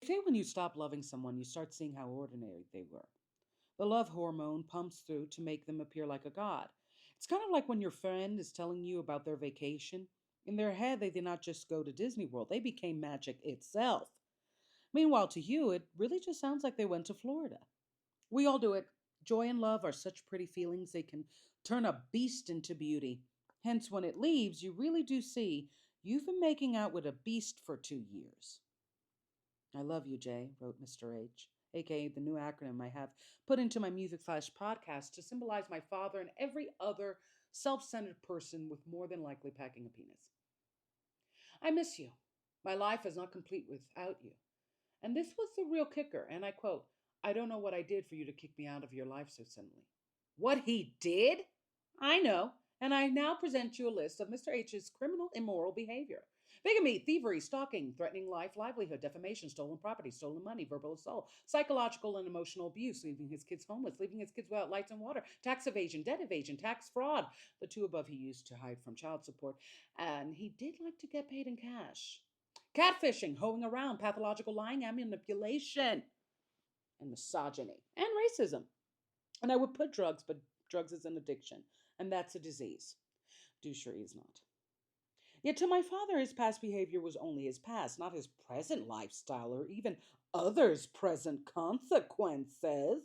say when you stop loving someone, you start seeing how ordinary they were. The love hormone pumps through to make them appear like a god. It's kind of like when your friend is telling you about their vacation. In their head, they did not just go to Disney World, they became magic itself. Meanwhile, to you, it really just sounds like they went to Florida. We all do it. Joy and love are such pretty feelings, they can turn a beast into beauty. Hence, when it leaves, you really do see you've been making out with a beast for 2 years. I love you, Jay, wrote Mr. H, aka the new acronym I have put into my music slash podcast to symbolize my father and every other self centered person with more than likely packing a penis. I miss you. My life is not complete without you. And this was the real kicker, and I quote, I don't know what I did for you to kick me out of your life so suddenly. What he did? I know, and I now present you a list of Mr. H's criminal immoral behavior. Bigamy, thievery, stalking, threatening life, livelihood, defamation, stolen property, stolen money, verbal assault, psychological and emotional abuse, leaving his kids homeless, leaving his kids without lights and water, tax evasion, debt evasion, tax fraud, the two above he used to hide from child support, and he did like to get paid in cash. Catfishing, hoeing around, pathological lying and manipulation, and misogyny, and racism. And I would put drugs, but drugs is an addiction, and that's a disease. Douchery is not. Yet to my father, his past behavior was only his past, not his present lifestyle or even others' present consequences.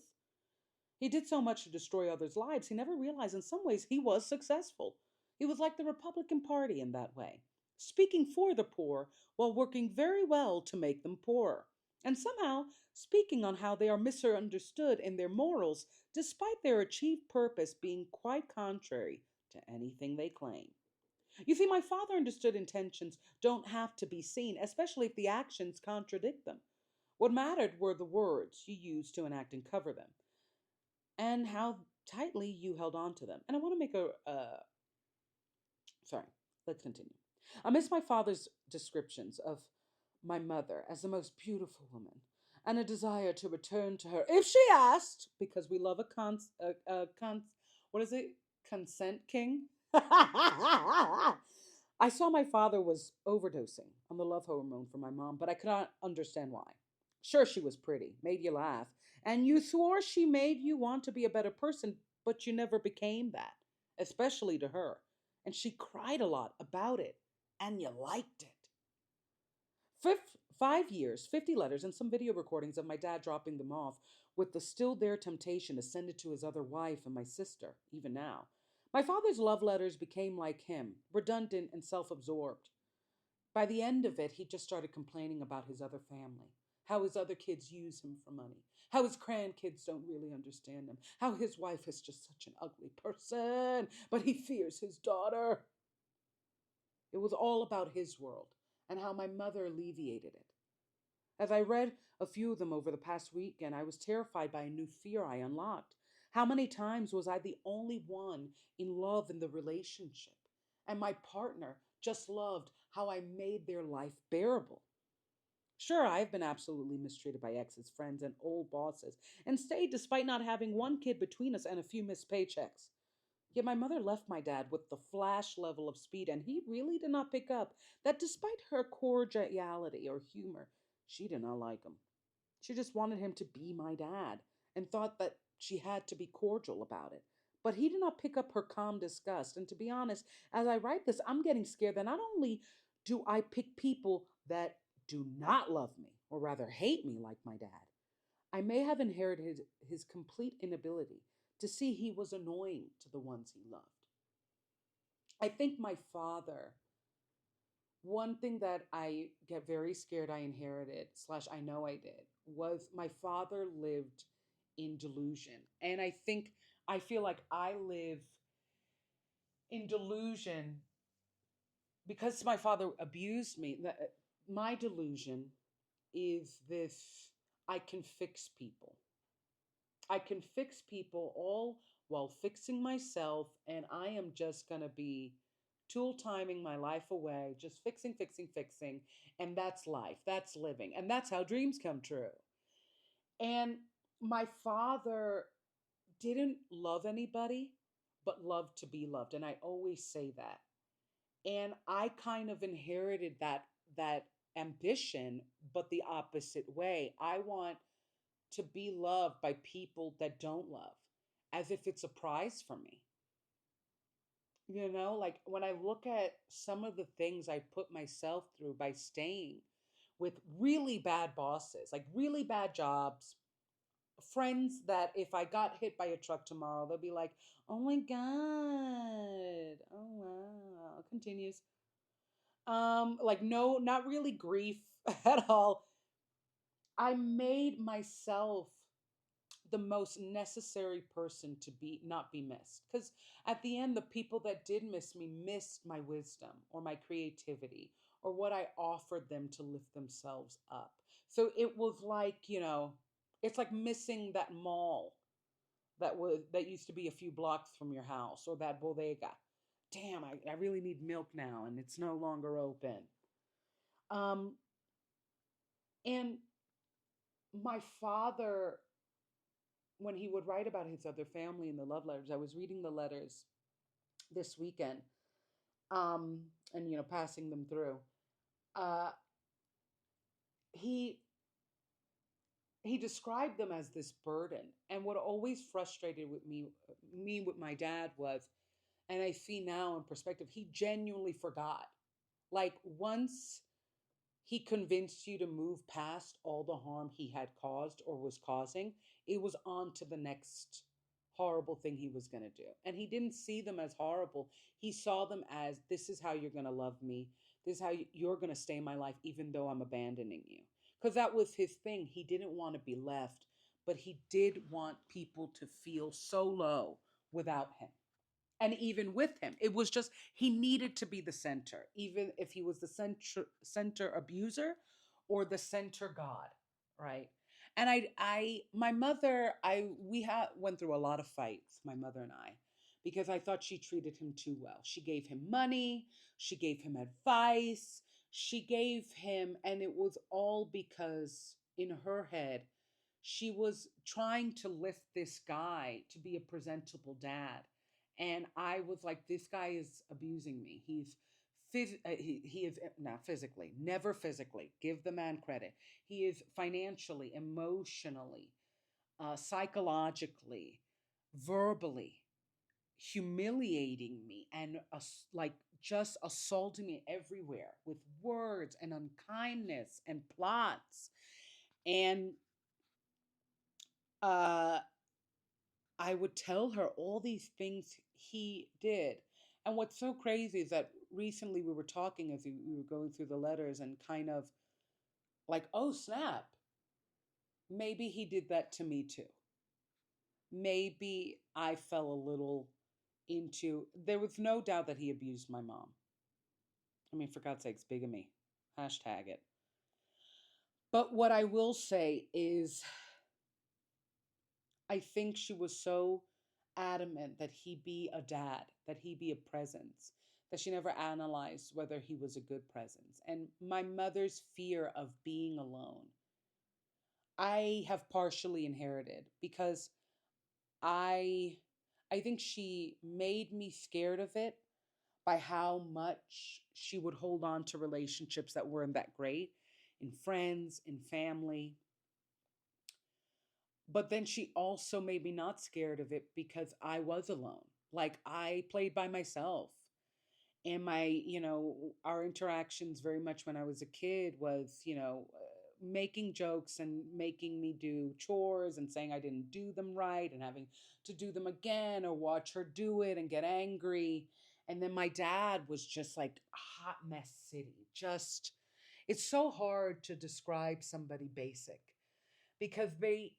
He did so much to destroy others' lives, he never realized in some ways he was successful. He was like the Republican Party in that way, speaking for the poor while working very well to make them poorer, and somehow speaking on how they are misunderstood in their morals, despite their achieved purpose being quite contrary to anything they claim. You see, my father understood intentions don't have to be seen, especially if the actions contradict them. What mattered were the words you used to enact and cover them, and how tightly you held on to them. And I want to make sorry, let's continue. I miss my father's descriptions of my mother as the most beautiful woman and a desire to return to her if she asked, because we love what is it? Consent king? I saw my father was overdosing on the love hormone for my mom, but I could not understand why. Sure, she was pretty, made you laugh, and you swore she made you want to be a better person, but you never became that, especially to her. And she cried a lot about it, and you liked it. 5 years, 50 letters, and some video recordings of my dad dropping them off with the still there temptation to send it to his other wife and my sister, even now. My father's love letters became like him, redundant and self absorbed. By the end of it, he just started complaining about his other family, how his other kids use him for money, how his grandkids don't really understand him, how his wife is just such an ugly person, but he fears his daughter. It was all about his world and how my mother alleviated it. As I read a few of them over the past weekend, I was terrified by a new fear I unlocked. How many times was I the only one in love in the relationship? And my partner just loved how I made their life bearable. Sure, I've been absolutely mistreated by exes, friends, and old bosses, and stayed despite not having one kid between us and a few missed paychecks. Yet my mother left my dad with the flash level of speed, and he really did not pick up that despite her cordiality or humor, she did not like him. She just wanted him to be my dad and thought that she had to be cordial about it. But he did not pick up her calm disgust. And to be honest, as I write this, I'm getting scared that not only do I pick people that do not love me, or rather hate me like my dad, I may have inherited his complete inability to see he was annoying to the ones he loved. I think my father, one thing that I get very scared I inherited, slash, I know I did, was my father lived in delusion. And I feel like I live in delusion because my father abused me. My delusion is this: I can fix people. I can fix people all while fixing myself, and I am just going to be tool timing my life away, just fixing, fixing, fixing. And that's life, that's living, and that's how dreams come true. And my father didn't love anybody, but loved to be loved. And I always say that. And I kind of inherited that ambition, but the opposite way. I want to be loved by people that don't love, as if it's a prize for me. Like when I look at some of the things I put myself through by staying with really bad bosses, like really bad jobs, friends that if I got hit by a truck tomorrow, they'll be like, oh my God. Oh wow. Continues. Like no, not really grief at all. I made myself the most necessary person to be not be missed, because at the end the people that did miss me missed my wisdom or my creativity or what I offered them to lift themselves up. So it was like, it's like missing that mall that used to be a few blocks from your house, or that bodega. Damn, I really need milk now and it's no longer open. um and my father, when he would write about his other family in the love letters, I was reading the letters this weekend, um, and passing them through. Uh, he he described them as this burden, and what always frustrated with me with my dad was, and I see now in perspective, he genuinely forgot. Like once he convinced you to move past all the harm he had caused or was causing, it was on to the next horrible thing he was going to do. And he didn't see them as horrible. He saw them as, this is how you're going to love me. This is how you're going to stay in my life, even though I'm abandoning you. Because that was his thing. He didn't want to be left, but he did want people to feel so low without him. And even with him, it was just he needed to be the center, even if he was the center abuser or the center god, right? And my mother, I we had went through a lot of fights, my mother and I, because I thought she treated him too well. She gave him money, she gave him advice, she gave him, and it was all because in her head she was trying to lift this guy to be a presentable dad. And I was like, this guy is abusing me. He is not physically, never physically. Give the man credit. He is financially, emotionally, psychologically, verbally humiliating me, and like just assaulting me everywhere with words and unkindness and plots. And uh I would tell her all these things he did. And what's so crazy is that recently we were talking as we were going through the letters, and kind of like, oh snap, maybe he did that to me too. Maybe I fell a little into, there was no doubt that he abused my mom. I mean, for God's sakes, bigamy. Hashtag it. But what I will say is, I think she was so adamant that he be a dad, that he be a presence, that she never analyzed whether he was a good presence. And my mother's fear of being alone, I have partially inherited, because I I think she made me scared of it by how much she would hold on to relationships that weren't that great, in friends, in family. But then she also made me not scared of it because I was alone. Like I played by myself. And our interactions very much when I was a kid was, making jokes and making me do chores and saying I didn't do them right and having to do them again, or watch her do it and get angry. And then my dad was just like a hot mess city. Just, it's so hard to describe somebody basic, because they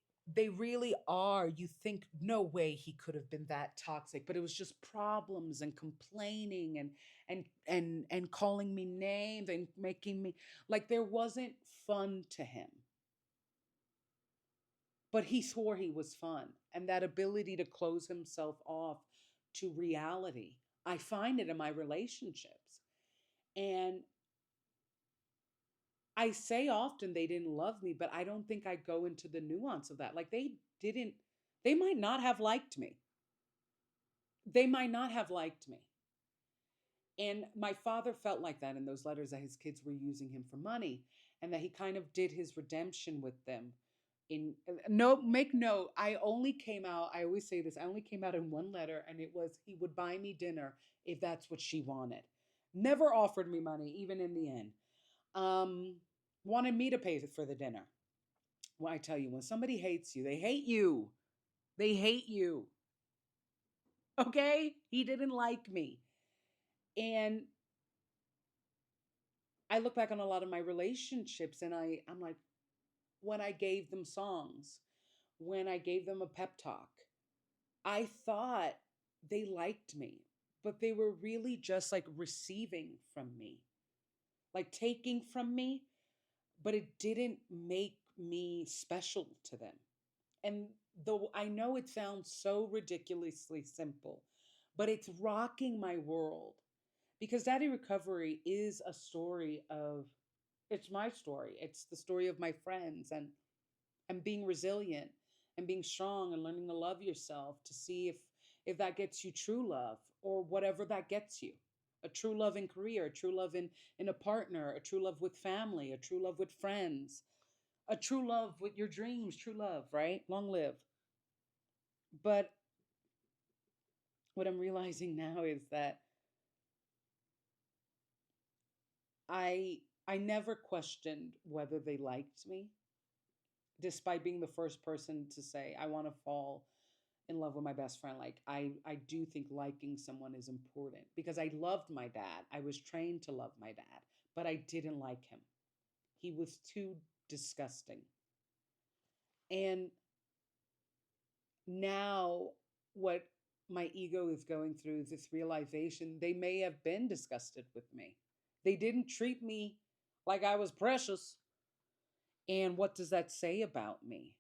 really are. You think, no way he could have been that toxic, but it was just problems and complaining and calling me names and making me, like, there wasn't fun to him, but he swore he was fun. And that ability to close himself off to reality, I find it in my relationships. And I say often they didn't love me, but I don't think I go into the nuance of that. Like didn't, they might not have liked me. They might not have liked me. And my father felt like that in those letters, that his kids were using him for money, and that he kind of did his redemption with them. In no, make note, I only came out, I always say this, I only came out in one letter, and it was he would buy me dinner if that's what she wanted. Never offered me money, even in the end. Um, Wanted me to pay for the dinner. Well, I tell you, when somebody hates you, they hate you. They hate you. Okay? He didn't like me. And I look back on a lot of my relationships, and I'm like, when I gave them songs, when I gave them a pep talk, I thought they liked me, but they were really just like receiving from me, like taking from me, but it didn't make me special to them. And though I know it sounds so ridiculously simple, but it's rocking my world, because Daddy Recovery is a story of, it's my story. It's the story of my friends, and being resilient and being strong and learning to love yourself, to see if that gets you true love, or whatever that gets you. A true love in career, a true love in a partner, a true love with family, a true love with friends, a true love with your dreams, true love, right? Long live. But what I'm realizing now is that I I never questioned whether they liked me, despite being the first person to say I want to fall in love with my best friend. Like, I do think liking someone is important, because I loved my dad. I was trained to love my dad, but I didn't like him. He was too disgusting. And now, what my ego is going through is this realization they may have been disgusted with me. They didn't treat me like I was precious. And what does that say about me?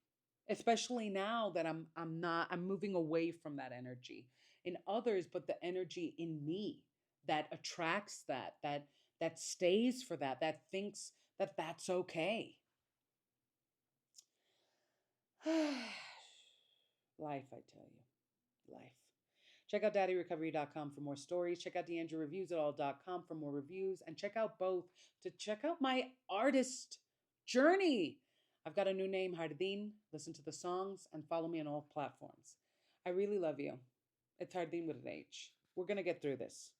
Especially now that I'm moving away from that energy in others, but the energy in me that attracts that stays for that thinks that that's okay. Life, I tell you, life. Check out daddyrecovery.com for more stories. Check out deandrereviewsitall.com for more reviews. And check out both to check out my artist journey. I've got a new name, Hardin. Listen to the songs and follow me on all platforms. I really love you. It's Hardin with an H. We're going to get through this.